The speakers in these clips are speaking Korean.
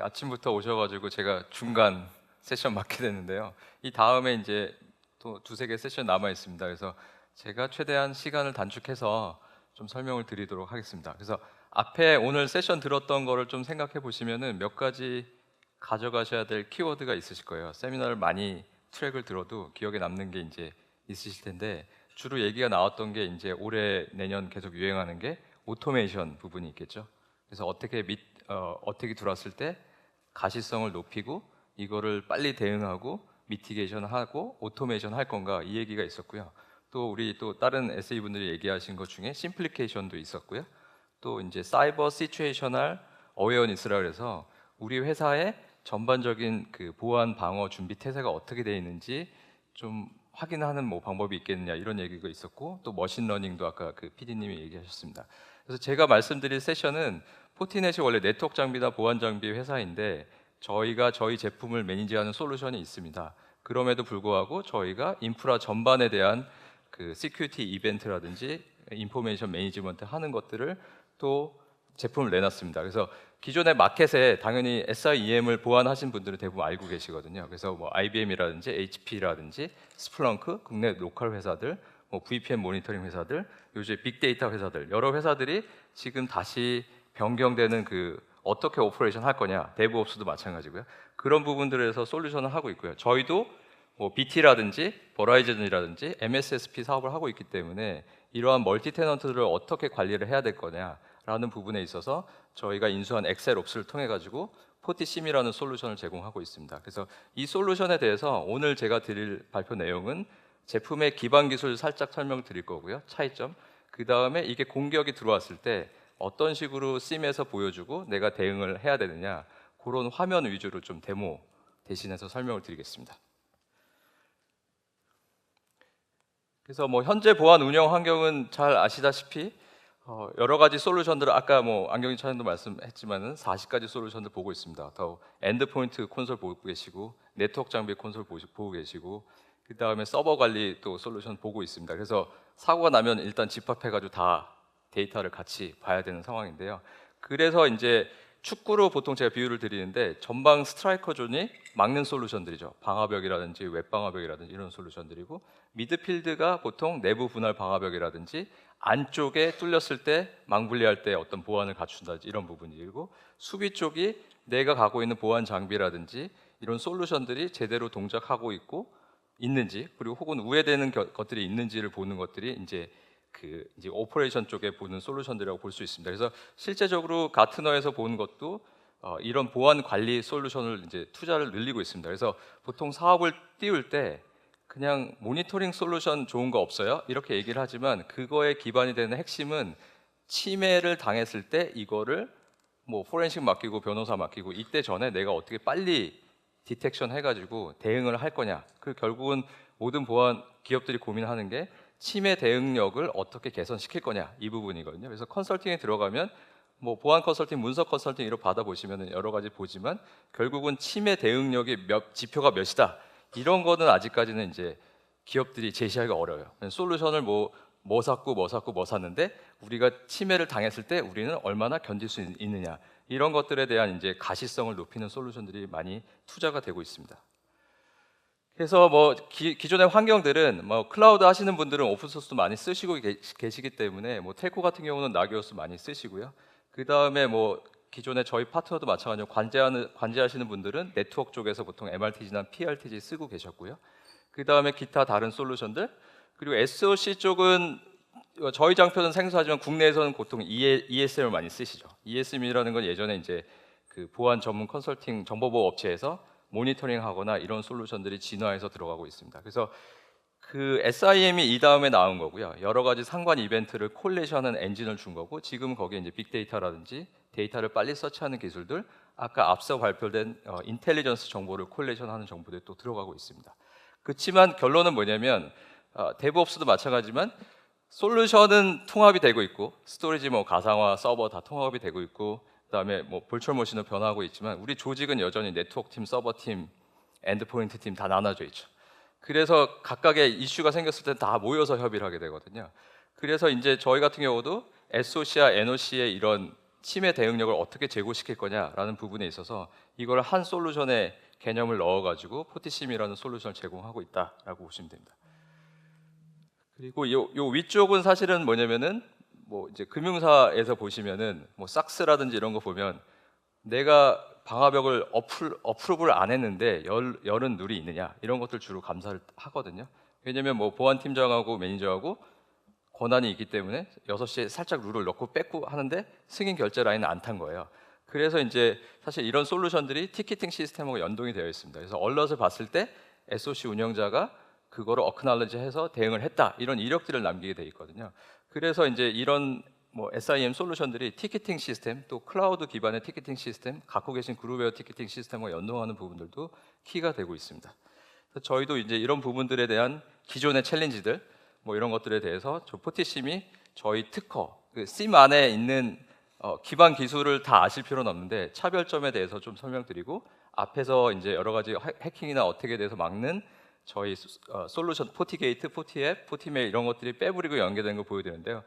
아침부터 오셔가지고 제가 중간 세션 맡게 됐는데요. 이 다음에 이제 또 두세 개 세션 남아 있습니다. 그래서 제가 최대한 시간을 단축해서 좀 설명을 드리도록 하겠습니다. 그래서 앞에 오늘 세션 들었던 거를 좀 생각해 보시면은 몇 가지 가져가셔야 될 키워드가 있으실 거예요. 세미나를 많이 트랙을 들어도 기억에 남는 게 이제 있으실 텐데, 주로 얘기가 나왔던 게 이제 올해 내년 계속 유행하는 게 오토메이션 부분이 있겠죠. 그래서 어떻게 들어왔을 때 가시성을 높이고 이거를 빨리 대응하고 미티게이션 하고 오토메이션 할 건가, 이 얘기가 있었고요. 또 우리 또 다른 SE 분들이 얘기하신 것 중에 심플리케이션도 있었고요. 또 이제 사이버 시츄에이셔널 어웨어니스라 그래서 우리 회사의 전반적인 그 보안 방어 준비 태세가 어떻게 되어 있는지 좀 확인하는 뭐 방법이 있겠느냐, 이런 얘기가 있었고, 또 머신러닝도 아까 그 PD님이 얘기하셨습니다. 그래서 제가 말씀드릴 세션은 포티넷이 원래 네트워크 장비나 보안 장비 회사인데 저희가 저희 제품을 매니지하는 솔루션이 있습니다. 그럼에도 불구하고 저희가 인프라 전반에 대한 그 시큐리티 이벤트라든지 인포메이션 매니지먼트 하는 것들을 또 제품을 내놨습니다. 그래서 기존의 마켓에 당연히 SIEM을 보완하신 분들은 대부분 알고 계시거든요. 그래서 뭐 IBM이라든지 HP라든지 스플렁크, 국내 로컬 회사들, 뭐 VPN 모니터링 회사들, 요즘 빅데이터 회사들, 여러 회사들이 지금 다시 변경되는 그 어떻게 오퍼레이션 할 거냐, 데브옵스도 마찬가지고요. 그런 부분들에서 솔루션을 하고 있고요. 저희도 뭐 BT라든지 버라이즌이라든지 MSSP 사업을 하고 있기 때문에 이러한 멀티 테넌트들을 어떻게 관리를 해야 될 거냐라는 부분에 있어서 저희가 인수한 엑셀옵스를 통해 가지고 포티심이라는 솔루션을 제공하고 있습니다. 그래서 이 솔루션에 대해서 오늘 제가 드릴 발표 내용은 제품의 기반 기술 살짝 설명드릴 거고요. 차이점. 그 다음에 이게 공격이 들어왔을 때 어떤 식으로 심에서 보여주고 내가 대응을 해야 되느냐, 그런 화면 위주로 좀 데모 대신해서 설명을 드리겠습니다. 그래서 뭐 현재 보안 운영 환경은 잘 아시다시피 여러 가지 솔루션들을 아까 뭐 안경희 차장도 말씀했지만은 40가지 솔루션들 보고 있습니다. 더 엔드포인트 콘솔 보고 계시고, 네트워크 장비 콘솔 보고 계시고, 그 다음에 서버 관리 또 솔루션 보고 있습니다. 그래서 사고가 나면 일단 집합해가지고 다 데이터를 같이 봐야 되는 상황인데요. 그래서 이제 축구로 보통 제가 비유를 드리는데 전방 스트라이커 존이 막는 솔루션들이죠. 방화벽이라든지 웹방화벽이라든지 이런 솔루션들이고, 미드필드가 보통 내부 분할 방화벽이라든지 안쪽에 뚫렸을 때 망분리할 때 어떤 보안을 갖춘다든지 이런 부분이고, 수비 쪽이 내가 갖고 있는 보안 장비라든지 이런 솔루션들이 제대로 동작하고 있는지, 그리고 혹은 우회되는 것들이 있는지를 보는 것들이 이제 이제 오퍼레이션 쪽에 보는 솔루션들이라고 볼 수 있습니다. 그래서 실제적으로 가트너에서 보는 것도 이런 보안 관리 솔루션을 이제 투자를 늘리고 있습니다. 그래서 보통 사업을 띄울 때 그냥 모니터링 솔루션 좋은 거 없어요? 이렇게 얘기를 하지만 그거에 기반이 되는 핵심은 침해를 당했을 때 이거를 뭐 포렌식 맡기고 변호사 맡기고 이때 전에 내가 어떻게 빨리 디텍션 해가지고 대응을 할 거냐. 그 결국은 모든 보안 기업들이 고민하는 게 침해 대응력을 어떻게 개선시킬 거냐, 이 부분이거든요. 그래서 컨설팅에 들어가면 뭐 보안 컨설팅, 문서 컨설팅 이런 받아보시면 여러 가지 보지만 결국은 침해 대응력이 지표가 몇이다, 이런 거는 아직까지는 이제 기업들이 제시하기가 어려워요. 솔루션을 뭐 샀는데 우리가 침해를 당했을 때 우리는 얼마나 견딜 수 있느냐, 이런 것들에 대한 이제 가시성을 높이는 솔루션들이 많이 투자가 되고 있습니다. 그래서 뭐 기존의 환경들은 뭐 클라우드 하시는 분들은 오픈소스도 많이 쓰시고 계시기 때문에 뭐 텔코 같은 경우는 나기오스 많이 쓰시고요. 그 다음에 뭐 기존의 저희 파트너도 마찬가지로 관제하시는 분들은 네트워크 쪽에서 보통 MRTG나 PRTG 쓰고 계셨고요. 그 다음에 기타 다른 솔루션들, 그리고 SOC 쪽은 저희 장표는 생소하지만 국내에서는 보통 ESM을 많이 쓰시죠. ESM이라는 건 예전에 이제 그 보안 전문 컨설팅 정보보호 업체에서 모니터링하거나 이런 솔루션들이 진화해서 들어가고 있습니다. 그래서 그 SIM이 이 다음에 나온 거고요. 여러 가지 상관 이벤트를 콜레이션하는 엔진을 준 거고, 지금 거기에 이제 빅데이터라든지 데이터를 빨리 서치하는 기술들, 아까 앞서 발표된 인텔리전스 정보를 콜레이션하는 정보들이 또 들어가고 있습니다. 그렇지만 결론은 뭐냐면 데브옵스도 마찬가지지만 솔루션은 통합이 되고 있고, 스토리지 뭐 가상화 서버 다 통합이 되고 있고, 그다음에 뭐 볼철 머신으로 변화하고 있지만 우리 조직은 여전히 네트워크 팀, 서버 팀, 엔드포인트 팀 다 나눠져 있죠. 그래서 각각의 이슈가 생겼을 때 다 모여서 협의를 하게 되거든요. 그래서 이제 저희 같은 경우도 SOC와 NOC의 이런 침해 대응력을 어떻게 제고시킬 거냐라는 부분에 있어서 이걸 한 솔루션에 개념을 넣어가지고 포티심이라는 솔루션을 제공하고 있다라고 보시면 됩니다. 그리고 요 위쪽은 사실은 뭐냐면은 뭐 이제 금융사에서 보시면은 뭐 삭스라든지 이런 거 보면 내가 방화벽을 어프로브를 안 했는데 열은 누리 있느냐 이런 것들 주로 감사를 하거든요. 왜냐면 뭐 보안팀장하고 매니저하고 권한이 있기 때문에 6시에 살짝 룰을 넣고 뺐고 하는데 승인 결제 라인은 안 탄 거예요. 그래서 이제 사실 이런 솔루션들이 티켓팅 시스템하고 연동이 되어 있습니다. 그래서 얼럿을 봤을 때 SOC 운영자가 그거를 어크날리지 해서 대응을 했다 이런 이력들을 남기게 돼 있거든요. 그래서 이제 이런 뭐 SIM 솔루션들이 티켓팅 시스템 또 클라우드 기반의 티켓팅 시스템 갖고 계신 그룹웨어 티켓팅 시스템과 연동하는 부분들도 키가 되고 있습니다. 그래서 저희도 이제 이런 부분들에 대한 기존의 챌린지들 뭐 이런 것들에 대해서 저 포티심이 저희 특허 그 SIM 안에 있는 기반 기술을 다 아실 필요는 없는데 차별점에 대해서 좀 설명드리고 앞에서 이제 여러 가지 해킹이나 어택에 대해서 막는 저희 솔루션 포티게이트, 포티앱, 포티메일 이런 것들이 빼버리고 연계되는 걸 보여드리는데요.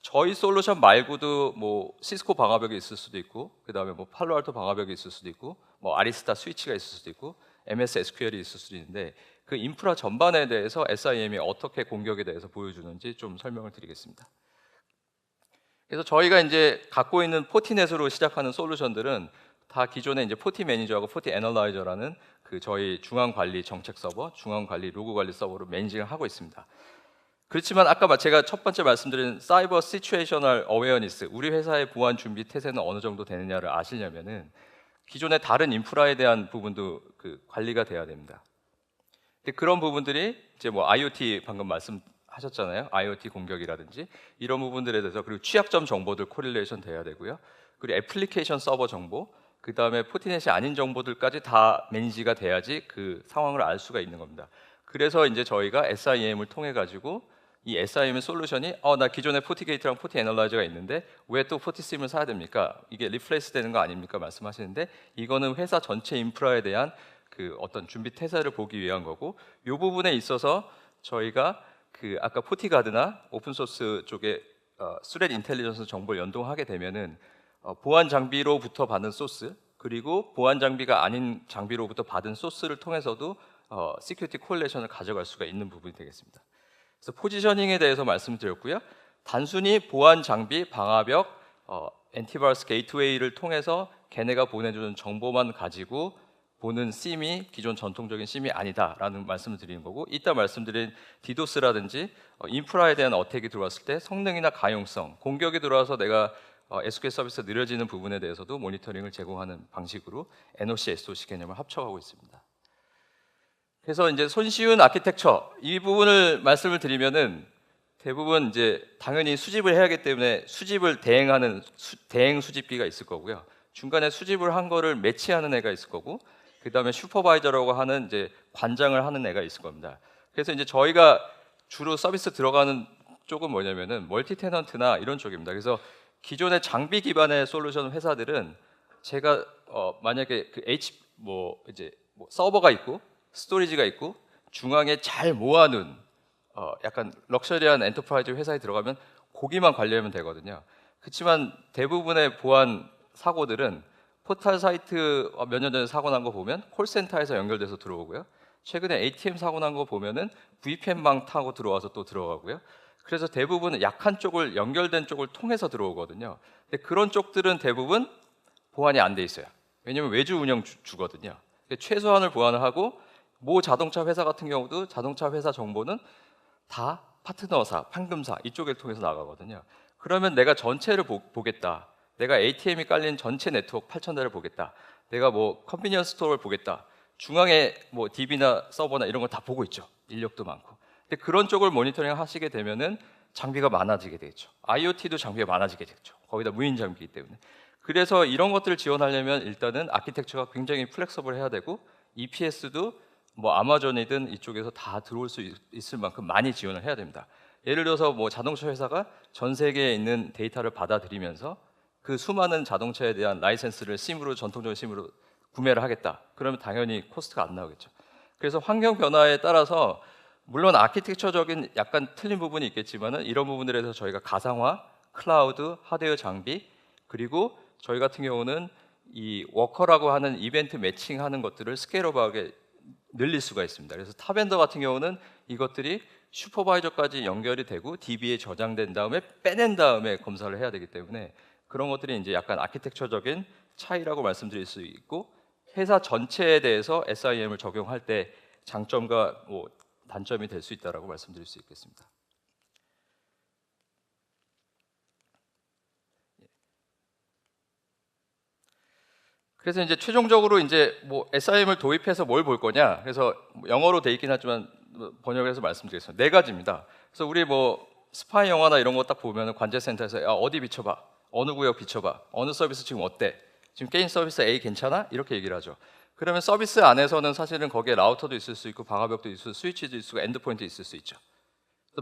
저희 솔루션 말고도 뭐 시스코 방화벽이 있을 수도 있고 그다음에 뭐 팔로알토 방화벽이 있을 수도 있고 뭐 아리스타 스위치가 있을 수도 있고 MS SQL이 있을 수도 있는데 그 인프라 전반에 대해서 SIM이 어떻게 공격에 대해서 보여주는지 좀 설명을 드리겠습니다. 그래서 저희가 이제 갖고 있는 포티넷으로 시작하는 솔루션들은 다 기존에 이제 포티 매니저하고 포티 애널라이저라는 그 저희 중앙 관리 정책 서버, 중앙 관리 로그 관리 서버로 매니징을 하고 있습니다. 그렇지만 아까 제가 첫 번째 말씀드린 사이버 시츄에이셔널 어웨어니스, 우리 회사의 보안 준비 태세는 어느 정도 되느냐를 아시려면은 기존의 다른 인프라에 대한 부분도 그 관리가 돼야 됩니다. 근데 그런 부분들이 이제 뭐 IoT 방금 말씀하셨잖아요. IoT 공격이라든지 이런 부분들에 대해서 그리고 취약점 정보들 코릴레이션 돼야 되고요. 그리고 애플리케이션 서버 정보, 그 다음에 포티넷이 아닌 정보들까지 다 매니지가 돼야지 그 상황을 알 수가 있는 겁니다. 그래서 이제 저희가 SIM을 통해 가지고 이 SIM 솔루션이 나 기존에 포티게이트랑 포티 애널라이저가 있는데 왜 또 포티심을 사야 됩니까? 이게 리플레이스 되는 거 아닙니까? 말씀하시는데 이거는 회사 전체 인프라에 대한 그 어떤 준비 태세를 보기 위한 거고 이 부분에 있어서 저희가 그 아까 포티가드나 오픈 소스 쪽에 스레드 인텔리전스 정보를 연동하게 되면은 보안 장비로부터 받는 소스 그리고 보안 장비가 아닌 장비로부터 받은 소스를 통해서도 시큐리티 콜레이션을 가져갈 수가 있는 부분이 되겠습니다. 그래서 포지셔닝에 대해서 말씀드렸고요. 단순히 보안 장비, 방화벽, 엔티바이러스 게이트웨이를 통해서 걔네가 보내주는 정보만 가지고 보는 심이 기존 전통적인 심이 아니다라는 말씀을 드리는 거고 이따 말씀드린 디도스라든지 인프라에 대한 어택이 들어왔을 때 성능이나 가용성, 공격이 들어와서 내가 SQL 서비스가 느려지는 부분에 대해서도 모니터링을 제공하는 방식으로 NOC, SOC 개념을 합쳐가고 있습니다. 그래서 이제 손쉬운 아키텍처 이 부분을 말씀을 드리면은 대부분 이제 당연히 수집을 해야 하기 때문에 수집을 대행하는 대행 수집기가 있을 거고요. 중간에 수집을 한 거를 매치하는 애가 있을 거고 그다음에 슈퍼바이저라고 하는 이제 관장을 하는 애가 있을 겁니다. 그래서 이제 저희가 주로 서비스 들어가는 쪽은 뭐냐면은 멀티 테넌트나 이런 쪽입니다. 그래서 기존의 장비 기반의 솔루션 회사들은 제가 만약에 그 서버가 있고 스토리지가 있고 중앙에 잘 모아놓은 약간 럭셔리한 엔터프라이즈 회사에 들어가면 고기만 관리하면 되거든요. 그렇지만 대부분의 보안 사고들은 포털 사이트 몇 년 전에 사고 난 거 보면 콜센터에서 연결돼서 들어오고요. 최근에 ATM 사고 난 거 보면은 VPN망 타고 들어와서 또 들어가고요. 그래서 대부분 약한 쪽을 연결된 쪽을 통해서 들어오거든요. 근데 그런 쪽들은 대부분 보안이 안 돼 있어요. 왜냐하면 외주 운영 주거든요. 최소한을 보완을 하고 모 자동차 회사 같은 경우도 자동차 회사 정보는 다 파트너사, 판금사 이쪽을 통해서 나가거든요. 그러면 내가 전체를 보겠다. 내가 ATM이 깔린 전체 네트워크 8,000대를 보겠다. 내가 뭐 컨비니언스 스토어를 보겠다. 중앙에 뭐 DB나 서버나 이런 걸 다 보고 있죠. 인력도 많고. 근데 그런 쪽을 모니터링 하시게 되면은 장비가 많아지게 되겠죠. IoT도 장비가 많아지게 되겠죠. 거기다 무인 장비이기 때문에. 그래서 이런 것들을 지원하려면 일단은 아키텍처가 굉장히 플렉서블 해야 되고 EPS도 뭐 아마존이든 이쪽에서 다 들어올 수 있을 만큼 많이 지원을 해야 됩니다. 예를 들어서 뭐 자동차 회사가 전 세계에 있는 데이터를 받아들이면서 그 수많은 자동차에 대한 라이센스를 심으로 전통적인 심으로 구매를 하겠다. 그러면 당연히 코스트가 안 나오겠죠. 그래서 환경 변화에 따라서 물론 아키텍처적인 약간 틀린 부분이 있겠지만은 이런 부분들에서 저희가 가상화, 클라우드, 하드웨어 장비 그리고 저희 같은 경우는 이 워커라고 하는 이벤트 매칭하는 것들을 스케일업하게 늘릴 수가 있습니다. 그래서 타 벤더 같은 경우는 이것들이 슈퍼바이저까지 연결이 되고 DB에 저장된 다음에 빼낸 다음에 검사를 해야 되기 때문에 그런 것들이 이제 약간 아키텍처적인 차이라고 말씀드릴 수 있고, 회사 전체에 대해서 SIM을 적용할 때 장점과 뭐 단점이 될 수 있다라고 말씀드릴 수 있겠습니다. 그래서 이제 최종적으로 이제 뭐 SIM을 도입해서 뭘 볼 거냐. 그래서 영어로 돼 있긴 하지만 번역해서 말씀드리겠습니다. 네 가지입니다. 그래서 우리 뭐 스파이 영화나 이런 거 딱 보면 관제센터에서 야, 어디 비춰봐, 어느 구역 비춰봐, 어느 서비스 지금 어때, 지금 게임 서비스 A 괜찮아? 이렇게 얘기를 하죠. 그러면 서비스 안에서는 사실은 거기에 라우터도 있을 수 있고 방화벽도 있을 수, 스위치도 있을 수, 엔드포인트 있을 수 있죠.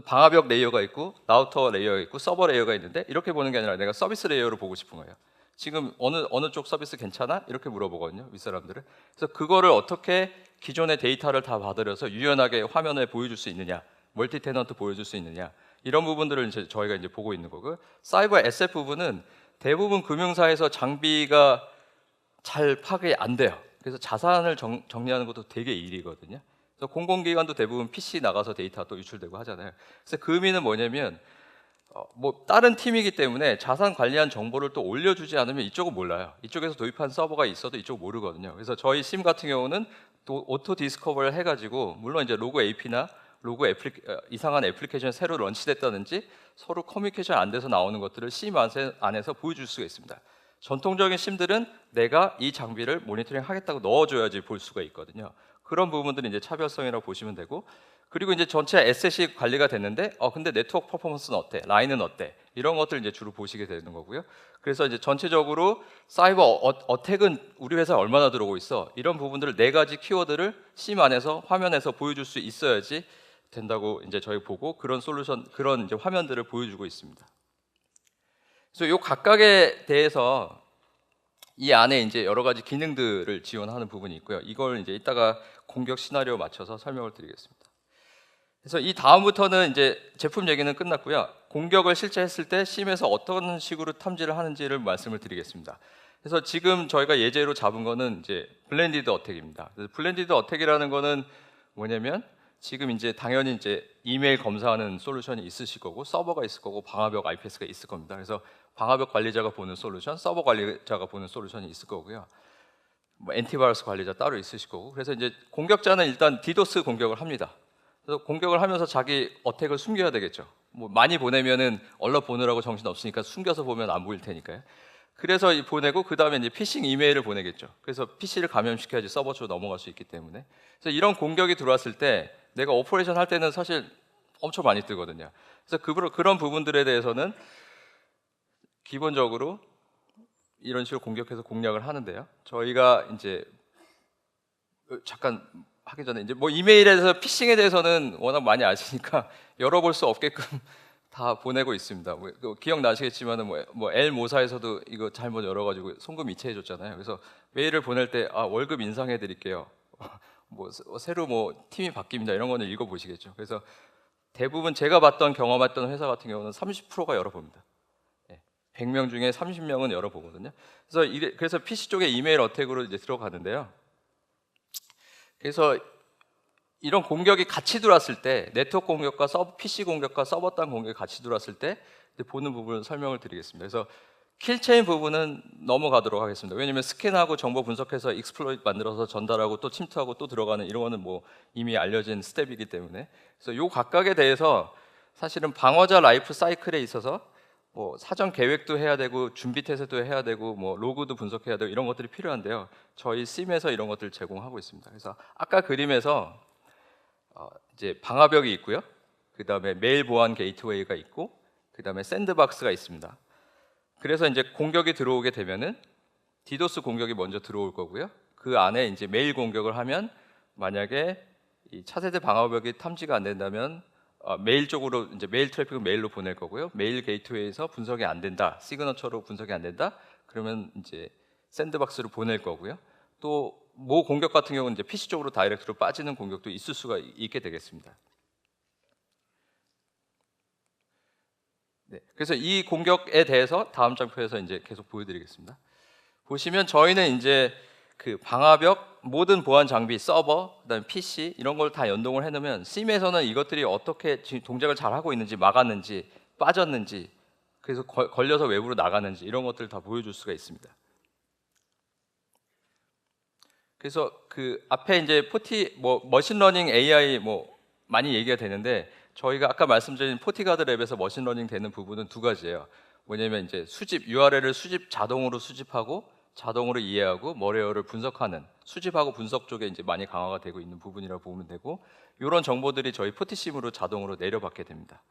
방화벽 레이어가 있고 라우터 레이어가 있고 서버 레이어가 있는데 이렇게 보는 게 아니라 내가 서비스 레이어로 보고 싶은 거예요. 지금 어느 쪽 서비스 괜찮아? 이렇게 물어보거든요, 윗사람들은. 그래서 그거를 어떻게 기존의 데이터를 다 받으려서 유연하게 화면에 보여줄 수 있느냐, 멀티 테넌트 보여줄 수 있느냐, 이런 부분들을 이제 저희가 이제 보고 있는 거고, 사이버 SF 부분은 대부분 금융사에서 장비가 잘 파악이 안 돼요. 그래서 자산을 정리하는 것도 되게 일이거든요. 그래서 공공기관도 대부분 PC 나가서 데이터 또 유출되고 하잖아요. 그래서 그 의미는 뭐냐면 뭐 다른 팀이기 때문에 자산 관리한 정보를 또 올려주지 않으면 이쪽은 몰라요. 이쪽에서 도입한 서버가 있어도 이쪽 모르거든요. 그래서 저희 심 같은 경우는 또 오토 디스커버를 해가지고, 물론 이제 로그 AP나 로그 이상한 애플리케이션이 새로 런치됐다든지 서로 커뮤니케이션 안 돼서 나오는 것들을 심 안에서 보여줄 수가 있습니다. 전통적인 심들은 내가 이 장비를 모니터링 하겠다고 넣어줘야지 볼 수가 있거든요. 그런 부분들이 이제 차별성이라고 보시면 되고, 그리고 이제 전체 에셋이 관리가 됐는데 근데 네트워크 퍼포먼스는 어때? 라인은 어때? 이런 것들 이제 주로 보시게 되는 거고요. 그래서 이제 전체적으로 사이버 어택은 우리 회사에 얼마나 들어오고 있어? 이런 부분들을 네 가지 키워드를 심 안에서 화면에서 보여줄 수 있어야지 된다고 이제 저희 보고, 그런 솔루션, 그런 이제 화면들을 보여주고 있습니다. 그래서 요 각각에 대해서 이 안에 이제 여러 가지 기능들을 지원하는 부분이 있고요. 이걸 이제 이따가 공격 시나리오 맞춰서 설명을 드리겠습니다. 그래서 이 다음부터는 이제 제품 얘기는 끝났고요. 공격을 실제 했을 때 심에서 어떤 식으로 탐지를 하는지를 말씀을 드리겠습니다. 그래서 지금 저희가 예제로 잡은 거는 이제 블렌디드 어택입니다. 그래서 블렌디드 어택이라는 거는 뭐냐면, 지금 이제 당연히 이제 이메일 검사하는 솔루션이 있으실 거고, 서버가 있을 거고, 방화벽 IPS가 있을 겁니다. 그래서 방화벽 관리자가 보는 솔루션, 서버 관리자가 보는 솔루션이 있을 거고요. 뭐 엔티바이러스 관리자 따로 있으실 거고. 그래서 이제 공격자는 일단 디도스 공격을 합니다. 그래서 공격을 하면서 자기 어택을 숨겨야 되겠죠. 뭐 많이 보내면은 얼럿 보느라고 정신 없으니까 숨겨서 보면 안 보일 테니까요. 그래서 보내고 그 다음에 이제 피싱 이메일을 보내겠죠. 그래서 PC를 감염시켜야지 서버 쪽으로 넘어갈 수 있기 때문에. 그래서 이런 공격이 들어왔을 때 내가 오퍼레이션 할 때는 사실 엄청 많이 뜨거든요. 그래서 그런 부분들에 대해서는 기본적으로 이런 식으로 공격해서 공략을 하는데요. 저희가 이제 잠깐 하기 전에 이제 뭐 이메일에 대해서 피싱에 대해서는 워낙 많이 아시니까 열어볼 수 없게끔 다 보내고 있습니다. 기억나시겠지만은 뭐 L 모사에서도 이거 잘못 열어가지고 송금 이체해줬잖아요. 그래서 메일을 보낼 때 월급 인상해드릴게요. 뭐 새로 뭐 팀이 바뀝니다. 이런 거는 읽어보시겠죠. 그래서 대부분 제가 봤던 경험했던 회사 같은 경우는 30%가 열어봅니다. 100명 중에 30명은 열어보거든요. 그래서 PC 쪽에 이메일 어택으로 이제 들어가는데요. 그래서 이런 공격이 같이 들어왔을 때, 네트워크 공격과 PC 공격과 서버 단 공격이 같이 들어왔을 때 보는 부분을 설명을 드리겠습니다. 그래서 킬체인 부분은 넘어가도록 하겠습니다. 왜냐하면 스캔하고 정보 분석해서 익스플로이트 만들어서 전달하고 또 침투하고 또 들어가는 이런 거는 뭐 이미 알려진 스텝이기 때문에, 그래서 요 각각에 대해서 사실은 방어자 라이프 사이클에 있어서 뭐 사전 계획도 해야 되고 준비 태세도 해야 되고 뭐 로그도 분석해야 되고 이런 것들이 필요한데요. 저희 심에서 이런 것들을 제공하고 있습니다. 그래서 아까 그림에서 이제 방화벽이 있고요. 그 다음에 메일 보안 게이트웨이가 있고, 그 다음에 샌드박스가 있습니다. 그래서 이제 공격이 들어오게 되면은 디도스 공격이 먼저 들어올 거고요. 그 안에 이제 메일 공격을 하면, 만약에 이 차세대 방화벽이 탐지가 안 된다면 메일 쪽으로 이제 메일 트래픽을 메일로 보낼 거고요. 메일 게이트웨이에서 분석이 안 된다, 시그너처로 분석이 안 된다, 그러면 이제 샌드박스로 보낼 거고요. 또 모 공격 같은 경우는 이제 PC 쪽으로 다이렉트로 빠지는 공격도 있을 수가 있게 되겠습니다. 네, 그래서 이 공격에 대해서 다음 장표에서 이제 계속 보여드리겠습니다. 보시면 저희는 이제 그 방화벽 모든 보안 장비, 서버, 그다음에 PC 이런 걸 다 연동을 해놓으면 심에서는 이것들이 어떻게 동작을 잘 하고 있는지, 막았는지, 빠졌는지, 그래서 걸려서 외부로 나가는지 이런 것들을 다 보여줄 수가 있습니다. 그래서 그 앞에 이제 머신러닝 AI 많이 얘기가 되는데, 저희가 아까 말씀드린 포티가드 랩에서 머신러닝 되는 부분은 두 가지예요. 뭐냐면 이제 URL을 자동으로 수집하고 자동으로 이해하고 머레어를 분석하는, 수집하고 분석 쪽에 이제 많이 강화가 되고 있는 부분이라고 보면 되고, 이런 정보들이 저희 포티심으로 자동으로 내려받게 됩니다.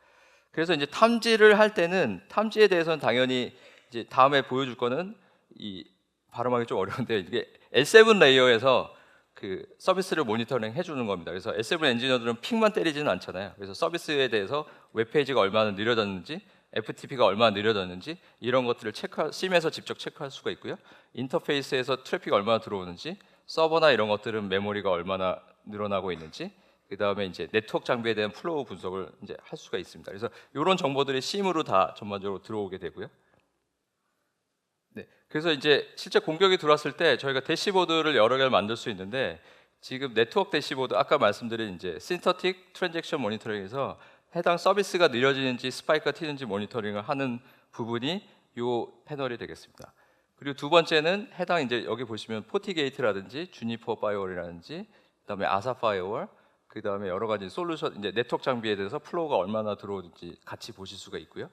그래서 이제 탐지를 할 때는, 탐지에 대해서는 당연히 이제 다음에 보여줄 거는, 이 발음하기 좀 어려운데 이게 L7 레이어에서 그 서비스를 모니터링 해주는 겁니다. 그래서 L7 엔지니어들은 픽만 때리지는 않잖아요. 그래서 서비스에 대해서 웹페이지가 얼마나 느려졌는지, FTP가 얼마나 느려졌는지 이런 것들을 심에서 직접 체크할 수가 있고요. 인터페이스에서 트래픽이 얼마나 들어오는지, 서버나 이런 것들은 메모리가 얼마나 늘어나고 있는지, 그 다음에 이제 네트워크 장비에 대한 플로우 분석을 이제 할 수가 있습니다. 그래서 이런 정보들이 심으로 다 전반적으로 들어오게 되고요. 네, 그래서 이제 실제 공격이 들어왔을 때 저희가 대시보드를 여러 개를 만들 수 있는데, 지금 네트워크 대시보드 아까 말씀드린 이제 신터틱 트랜잭션 모니터링에서 해당 서비스가 느려지는지 스파이크가 튀는지 모니터링을 하는 부분이 이 패널이 되겠습니다. 그리고 두 번째는 해당 이제 여기 보시면 포티게이트라든지 주니퍼 파이어월이라든지 그다음에 아사 파이어월, 그다음에 여러 가지 솔루션 이제 네트워크 장비에 대해서 플로우가 얼마나 들어오는지 같이 보실 수가 있고요.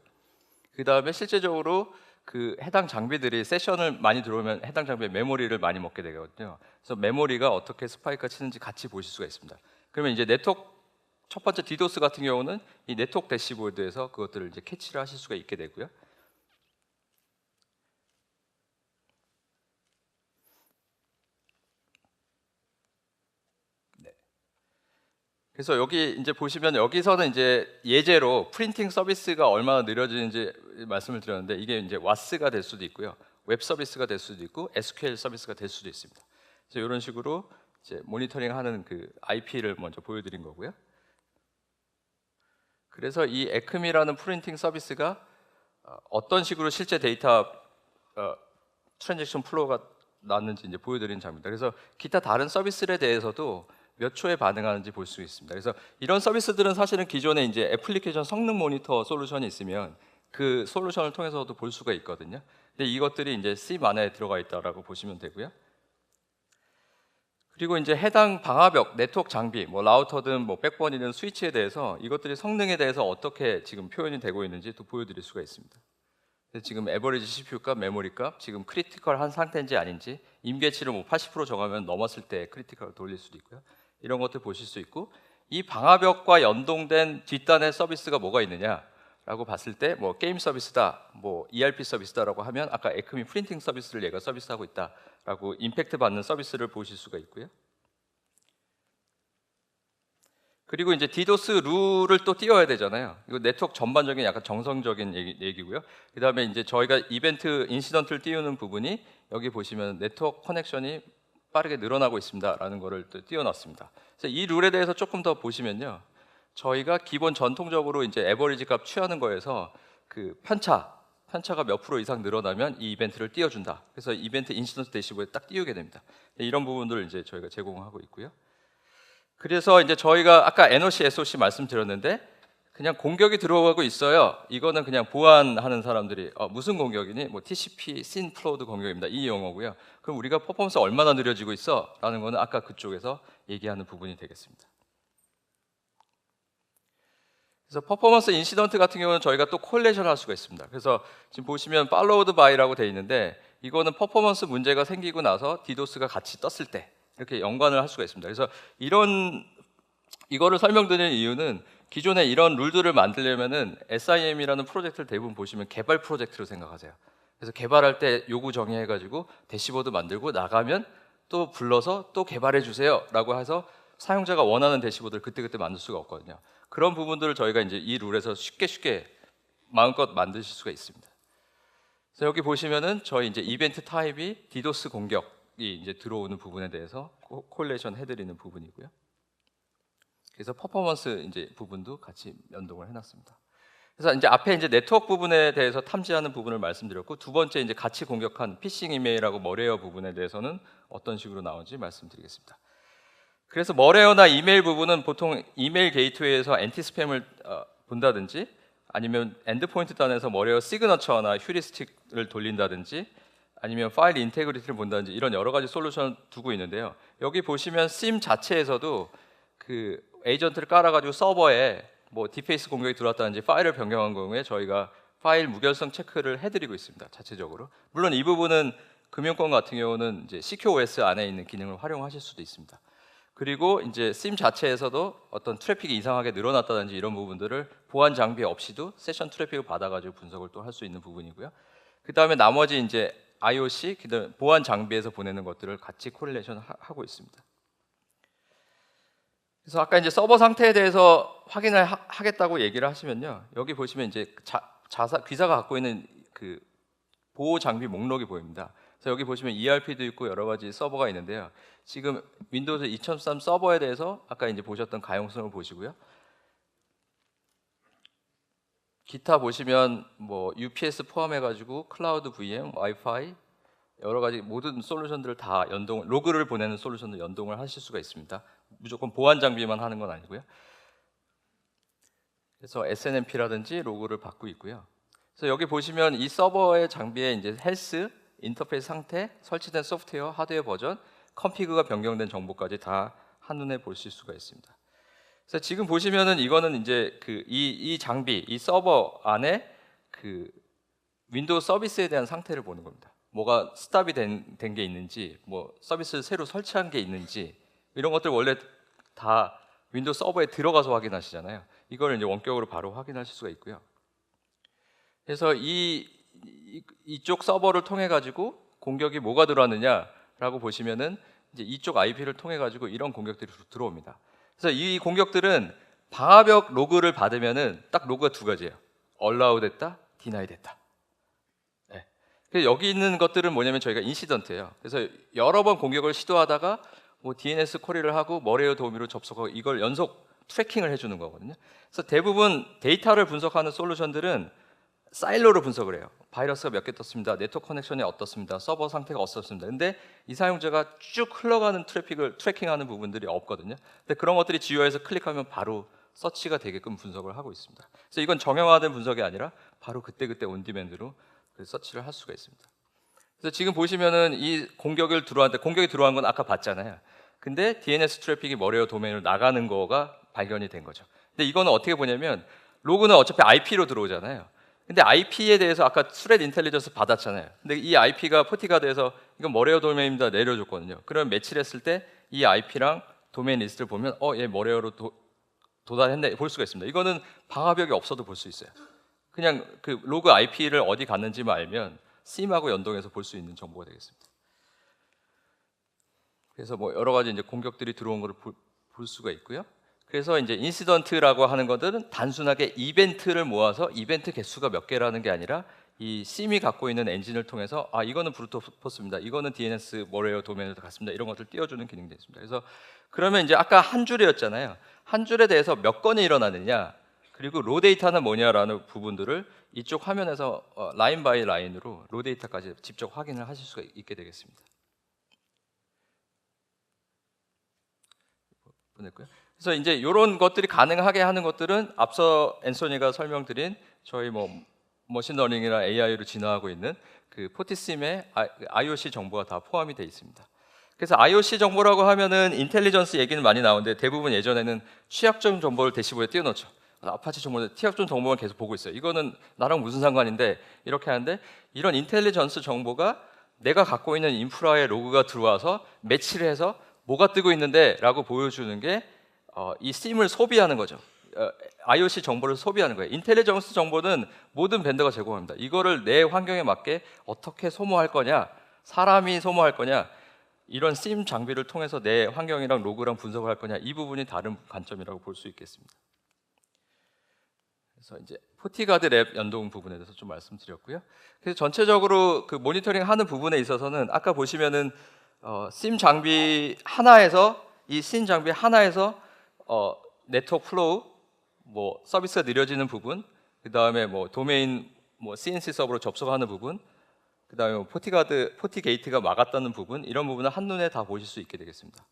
그다음에 실제적으로 그 해당 장비들이 세션을 많이 들어오면 해당 장비의 메모리를 많이 먹게 되거든요. 그래서 메모리가 어떻게 스파이크가 치는지 같이 보실 수가 있습니다. 그러면 이제 네트워크 첫 번째 디도스 같은 경우는 이 네트워크 대시보드에서 그것들을 이제 캐치를 하실 수가 있게 되고요. 네. 그래서 여기 이제 보시면 여기서는 이제 예제로 프린팅 서비스가 얼마나 느려지는지 말씀을 드렸는데, 이게 이제 와스가 될 수도 있고요, 웹 서비스가 될 수도 있고 SQL 서비스가 될 수도 있습니다. 그래서 이런 식으로 이제 모니터링하는 그 IP를 먼저 보여드린 거고요. 그래서 이 에크미라는 프린팅 서비스가 어떤 식으로 실제 데이터 트랜잭션 플로우가 났는지 이제 보여드리는 장면입니다. 그래서 기타 다른 서비스에 대해서도 몇 초에 반응하는지 볼 수 있습니다. 그래서 이런 서비스들은 사실은 기존에 이제 애플리케이션 성능 모니터 솔루션이 있으면 그 솔루션을 통해서도 볼 수가 있거든요. 근데 이것들이 이제 심 안에 들어가 있다라고 보시면 되고요. 그리고 이제 해당 방화벽, 네트워크 장비, 라우터든 백번이든 스위치에 대해서 이것들이 성능에 대해서 어떻게 지금 표현이 되고 있는지 또 보여드릴 수가 있습니다. 지금 에버리지 CPU 값, 메모리 값, 지금 크리티컬한 상태인지 아닌지, 임계치를 80% 정하면 넘었을 때 크리티컬을 돌릴 수도 있고요. 이런 것들 보실 수 있고, 이 방화벽과 연동된 뒷단의 서비스가 뭐가 있느냐라고 봤을 때 게임 서비스다, ERP 서비스다라고 하면 아까 에크미 프린팅 서비스를 얘가 서비스하고 있다라고 임팩트 받는 서비스를 보실 수가 있고요. 그리고 이제 디도스 룰을 또 띄워야 되잖아요. 이거 네트워크 전반적인 약간 정성적인 얘기고요. 그 다음에 이제 저희가 이벤트 인시던트를 띄우는 부분이 여기 보시면 네트워크 커넥션이 빠르게 늘어나고 있습니다라는 거를 또 띄워놨습니다. 그래서 이 룰에 대해서 조금 더 보시면요, 저희가 기본 전통적으로 이제 에버리지 값 취하는 거에서 그 편차가 몇 프로 이상 늘어나면 이 이벤트를 띄워준다. 그래서 이벤트 인시던트 대시보드에 딱 띄우게 됩니다. 이런 부분들을 이제 저희가 제공하고 있고요. 그래서 이제 저희가 아까 NOC, SOC 말씀드렸는데 그냥 공격이 들어가고 있어요. 이거는 그냥 보안하는 사람들이 무슨 공격이니? TCP, SYN 플로우드 공격입니다. 이 용어고요. 그럼 우리가 퍼포먼스 얼마나 느려지고 있어? 라는 거는 아까 그쪽에서 얘기하는 부분이 되겠습니다. 그래서 퍼포먼스 인시던트 같은 경우는 저희가 또 콜레이션을 할 수가 있습니다. 그래서 지금 보시면 followed by라고 되어 있는데, 이거는 퍼포먼스 문제가 생기고 나서 디도스가 같이 떴을 때 이렇게 연관을 할 수가 있습니다. 그래서 이거를 설명드리는 이유는, 기존에 이런 룰들을 만들려면은 SIM이라는 프로젝트를 대부분 보시면 개발 프로젝트로 생각하세요. 그래서 개발할 때 요구 정의해가지고 대시보드 만들고 나가면 또 불러서 또 개발해 주세요라고 해서 사용자가 원하는 대시보드를 그때그때 만들 수가 없거든요. 그런 부분들을 저희가 이제 이 룰에서 쉽게 마음껏 만드실 수가 있습니다. 그래서 여기 보시면은 저희 이제 이벤트 타입이 디도스 공격이 이제 들어오는 부분에 대해서 콜레이션 해드리는 부분이고요. 그래서 퍼포먼스 이제 부분도 같이 연동을 해놨습니다. 그래서 이제 앞에 이제 네트워크 부분에 대해서 탐지하는 부분을 말씀드렸고, 두 번째 이제 같이 공격한 피싱 이메일하고 머레어 부분에 대해서는 어떤 식으로 나오는지 말씀드리겠습니다. 그래서 머레어나 이메일 부분은 보통 이메일 게이트웨이에서 엔티 스팸을 본다든지, 아니면 엔드포인트 단에서 머레어 시그너처나 휴리스틱을 돌린다든지, 아니면 파일 인테그리티를 본다든지, 이런 여러 가지 솔루션을 두고 있는데요. 여기 보시면 심 자체에서도 그 에이전트를 깔아가지고 서버에 뭐 디페이스 공격이 들어왔다든지 파일을 변경한 경우에 저희가 파일 무결성 체크를 해드리고 있습니다. 자체적으로. 물론 이 부분은 금융권 같은 경우는 이제 CQOS 안에 있는 기능을 활용하실 수도 있습니다. 그리고 이제 심 자체에서도 어떤 트래픽이 이상하게 늘어났다든지 이런 부분들을 보안 장비 없이도 세션 트래픽을 받아가지고 분석을 또 할 수 있는 부분이고요. 그 다음에 나머지 이제 IOC 보안 장비에서 보내는 것들을 같이 코릴레이션 하고 있습니다. 그래서 아까 이제 서버 상태에 대해서 확인을 하겠다고 얘기를 하시면요, 여기 보시면 이제 귀사가 갖고 있는 그 보호 장비 목록이 보입니다. 그래서 여기 보시면 ERP도 있고 여러 가지 서버가 있는데요. 지금 윈도우즈 2013 서버에 대해서 아까 이제 보셨던 가용성을 보시고요. 기타 보시면 뭐 UPS 포함해가지고 클라우드 VM, 와이파이 여러 가지 모든 솔루션들을 다 로그를 보내는 솔루션을 연동을 하실 수가 있습니다. 무조건 보안 장비만 하는 건 아니고요. 그래서 SNMP라든지 로그를 받고 있고요. 그래서 여기 보시면 이 서버의 장비에 이제 헬스, 인터페이스 상태, 설치된 소프트웨어, 하드웨어 버전, 컨피그가 변경된 정보까지 다 한눈에 보실 수가 있습니다. 그래서 지금 보시면은 이거는 이제 이 장비, 이 서버 안에 그 윈도우 서비스에 대한 상태를 보는 겁니다. 뭐가 스탑이 된 게 있는지, 뭐 서비스를 새로 설치한 게 있는지, 이런 것들 원래 다 윈도우 서버에 들어가서 확인하시잖아요. 이걸 이제 원격으로 바로 확인하실 수가 있고요. 그래서 이쪽 서버를 통해 가지고 공격이 뭐가 들어왔느냐라고 보시면은 이제 이쪽 IP를 통해 가지고 이런 공격들이 들어옵니다. 그래서 이 공격들은 방화벽 로그를 받으면은 딱 로그가 두 가지예요. allow 됐다, deny 됐다. 네. 그래서 여기 있는 것들은 뭐냐면 저희가 인시던트예요. 그래서 여러 번 공격을 시도하다가 뭐 DNS 쿼리를 하고 머레어 도우미로 접속하고 이걸 연속 트래킹을 해주는 거거든요. 그래서 대부분 데이터를 분석하는 솔루션들은 사일로로 분석을 해요. 바이러스가 몇 개 떴습니다. 네트워크 커넥션이 어떻습니다. 서버 상태가 어떻습니다. 근데 이 사용자가 쭉 흘러가는 트래픽을 트래킹하는 부분들이 없거든요. 근데 그런 것들이 GUI에서 클릭하면 바로 서치가 되게끔 분석을 하고 있습니다. 그래서 이건 정형화된 분석이 아니라 바로 그때그때 온디맨드로 그 서치를 할 수가 있습니다. 그래서 지금 보시면은 이 공격이 들어간 건 아까 봤잖아요. 근데 DNS 트래픽이 머레어 도메인으로 나가는 거가 발견이 된 거죠. 근데 이거는 어떻게 보냐면 로그는 어차피 IP로 들어오잖아요. 근데 IP에 대해서 아까 스레드 인텔리전스 받았잖아요. 근데 이 IP가 포티가드에서 이건 머레어 도메인입니다 내려줬거든요. 그럼 매치를 했을 때 이 IP랑 도메인 리스트를 보면 얘 머레어로 도달했네 볼 수가 있습니다. 이거는 방화벽이 없어도 볼 수 있어요. 그냥 그 로그 IP를 어디 갔는지만 알면 SIEM하고 연동해서 볼 수 있는 정보가 되겠습니다. 그래서 뭐 여러 가지 이제 공격들이 들어온 것을 볼 수가 있고요. 그래서 이제 인시던트라고 하는 것들은 단순하게 이벤트를 모아서 이벤트 개수가 몇 개라는 게 아니라 이 심이 갖고 있는 엔진을 통해서 이거는 브루토포스입니다. 이거는 DNS 머레어 도메인으로 갔습니다. 이런 것들 띄워주는 기능이 있습니다. 그래서 그러면 이제 아까 한 줄이었잖아요. 한 줄에 대해서 몇 건이 일어나느냐, 그리고 로 데이터는 뭐냐라는 부분들을 이쪽 화면에서 라인 바이 라인으로 로 데이터까지 직접 확인을 하실 수가 있게 되겠습니다. 보냈고요. 그래서 이제 이런 것들이 가능하게 하는 것들은 앞서 앤소니가 설명드린 저희 뭐 머신러닝이나 AI로 진화하고 있는 그 포티심의 IOC 정보가 다 포함이 되어 있습니다. 그래서 IOC 정보라고 하면은 인텔리전스 얘기는 많이 나오는데 대부분 예전에는 취약점 정보를 대시보드에 띄워놓죠. 아파치 정보는 취약점 정보만 계속 보고 있어요. 이거는 나랑 무슨 상관인데 이렇게 하는데, 이런 인텔리전스 정보가 내가 갖고 있는 인프라의 로그가 들어와서 매치를 해서 뭐가 뜨고 있는데 라고 보여주는 게 이 SIEM을 소비하는 거죠. IOC 정보를 소비하는 거예요. 인텔리전스 정보는 모든 벤더가 제공합니다. 이거를 내 환경에 맞게 어떻게 소모할 거냐, 사람이 소모할 거냐, 이런 SIEM 장비를 통해서 내 환경이랑 로그랑 분석을 할 거냐, 이 부분이 다른 관점이라고 볼 수 있겠습니다. 그래서 이제 포티가드 랩 연동 부분에 대해서 좀 말씀드렸고요. 그래서 전체적으로 그 모니터링 하는 부분에 있어서는 아까 보시면은 SIEM 장비 하나에서 네트워크 플로우, 뭐 서비스가 느려지는 부분, 그 다음에 뭐 도메인 뭐 CNC 서버로 접속하는 부분, 그 다음에 뭐 포티 게이트가 막았다는 부분, 이런 부분을 한눈에 다 보실 수 있게 되겠습니다.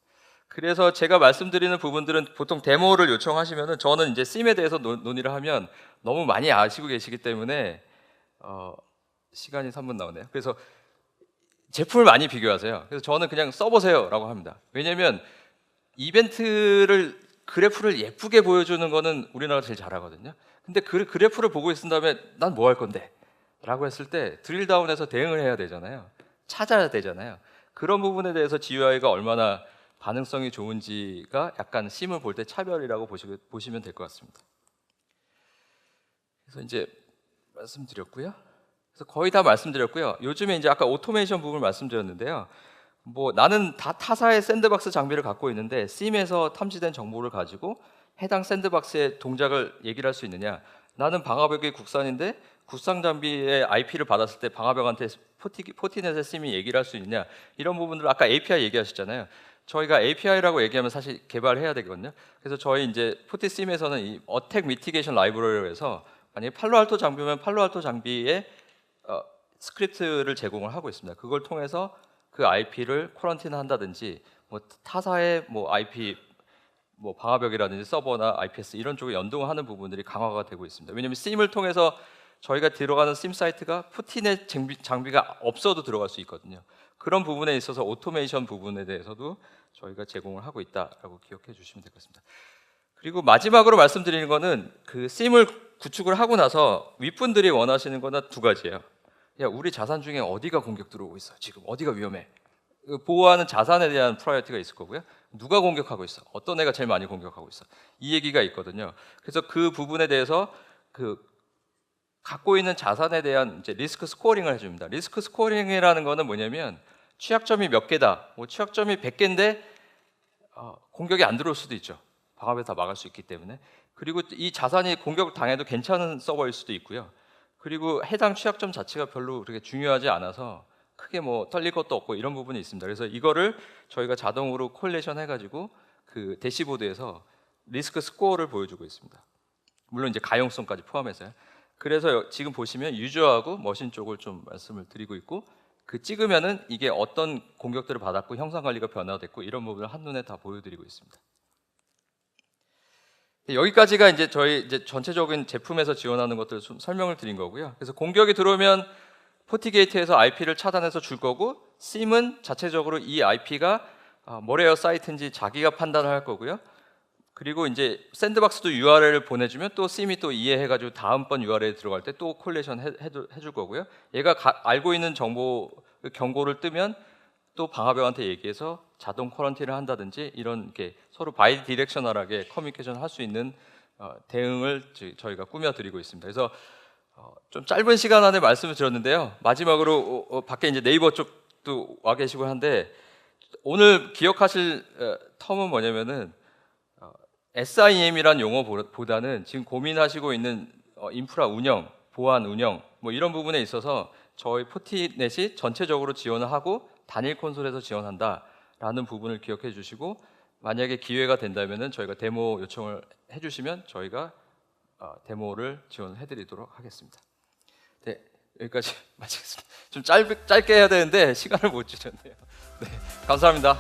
그래서 제가 말씀드리는 부분들은 보통 데모를 요청하시면은 저는 이제 심에 대해서 논의를 하면 너무 많이 아시고 계시기 때문에 시간이 3분 나오네요. 그래서 제품을 많이 비교하세요. 그래서 저는 그냥 써보세요라고 합니다. 왜냐하면 이벤트를 그래프를 예쁘게 보여주는 거는 우리나라가 제일 잘하거든요. 근데 그래프를 보고 있은 다음에 난 뭐 할 건데? 라고 했을 때 드릴다운해서 대응을 해야 되잖아요. 찾아야 되잖아요. 그런 부분에 대해서 GUI가 얼마나 반응성이 좋은지가 약간 심을 볼 때 차별이라고 보시면 될 것 같습니다. 그래서 이제 말씀드렸고요. 그래서 거의 다 말씀드렸고요. 요즘에 이제 아까 오토메이션 부분을 말씀드렸는데요. 뭐 나는 다 타사의 샌드박스 장비를 갖고 있는데 심에서 탐지된 정보를 가지고 해당 샌드박스의 동작을 얘기를 할 수 있느냐? 나는 방화벽이 국산인데 국산 장비의 IP를 받았을 때 방화벽한테 포티넷의 심이 얘기를 할 수 있느냐? 이런 부분들 아까 API 얘기하셨잖아요. 저희가 API라고 얘기하면 사실 개발해야 되거든요. 그래서 저희 이제 포티심에서는 이 어택 미티게이션 라이브러리로 해서 만약에 팔로알토 장비면 팔로알토 장비에 스크립트를 제공을 하고 있습니다. 그걸 통해서 그 IP를 쿼런틴 한다든지 뭐 타사의 뭐 IP 뭐 방화벽이라든지 서버나 IPS 이런 쪽에 연동하는 부분들이 강화가 되고 있습니다. 왜냐하면 심을 통해서 저희가 들어가는 심 사이트가 포티넷 장비가 없어도 들어갈 수 있거든요. 그런 부분에 있어서 오토메이션 부분에 대해서도 저희가 제공을 하고 있다라고 기억해 주시면 될 것 같습니다. 그리고 마지막으로 말씀드리는 거는 그 심을 구축을 하고 나서 윗분들이 원하시는 거는 두 가지예요. 야, 우리 자산 중에 어디가 공격 들어오고 있어? 지금 어디가 위험해? 보호하는 자산에 대한 프라이어티가 있을 거고요. 누가 공격하고 있어? 어떤 애가 제일 많이 공격하고 있어? 이 얘기가 있거든요. 그래서 그 부분에 대해서 그 갖고 있는 자산에 대한 이제 리스크 스코어링을 해줍니다. 리스크 스코어링이라는 거는 뭐냐면 취약점이 몇 개다. 뭐 취약점이 100개인데 공격이 안 들어올 수도 있죠. 방화벽 다 막을 수 있기 때문에. 그리고 이 자산이 공격 당해도 괜찮은 서버일 수도 있고요. 그리고 해당 취약점 자체가 별로 그렇게 중요하지 않아서 크게 뭐 털릴 것도 없고 이런 부분이 있습니다. 그래서 이거를 저희가 자동으로 콜레이션 해가지고 그 대시보드에서 리스크 스코어를 보여주고 있습니다. 물론 이제 가용성까지 포함해서요. 그래서 지금 보시면 유저하고 머신 쪽을 좀 말씀을 드리고 있고 그 찍으면은 이게 어떤 공격들을 받았고 형상 관리가 변화됐고 이런 부분을 한눈에 다 보여드리고 있습니다. 여기까지가 이제 저희 이제 전체적인 제품에서 지원하는 것들을 좀 설명을 드린 거고요. 그래서 공격이 들어오면 포티게이트에서 IP를 차단해서 줄 거고 심은 자체적으로 이 IP가 뭐래요 사이트인지 자기가 판단을 할 거고요. 그리고 이제 샌드박스도 URL을 보내주면 또 심이 또 이해해가지고 다음번 URL에 들어갈 때 또 콜레이션 해줄 거고요. 얘가 알고 있는 정보 경고를 뜨면 또 방화벽한테 얘기해서 자동 쿼런틴을 한다든지 이런 이렇게 서로 바이 디렉셔널하게 커뮤니케이션을 할 수 있는 대응을 저희가 꾸며드리고 있습니다. 그래서 좀 짧은 시간 안에 말씀을 드렸는데요. 마지막으로 밖에 이제 네이버 쪽도 와 계시고 한데 오늘 기억하실 텀은 뭐냐면은 SIM이란 용어보다는 지금 고민하시고 있는 인프라 운영, 보안 운영 뭐 이런 부분에 있어서 저희 포티넷이 전체적으로 지원을 하고 단일 콘솔에서 지원한다라는 부분을 기억해 주시고 만약에 기회가 된다면은 저희가 데모 요청을 해주시면 저희가 데모를 지원해 드리도록 하겠습니다. 네, 여기까지 마치겠습니다. 좀 짧게 해야 되는데 시간을 못 주셨네요. 네, 감사합니다.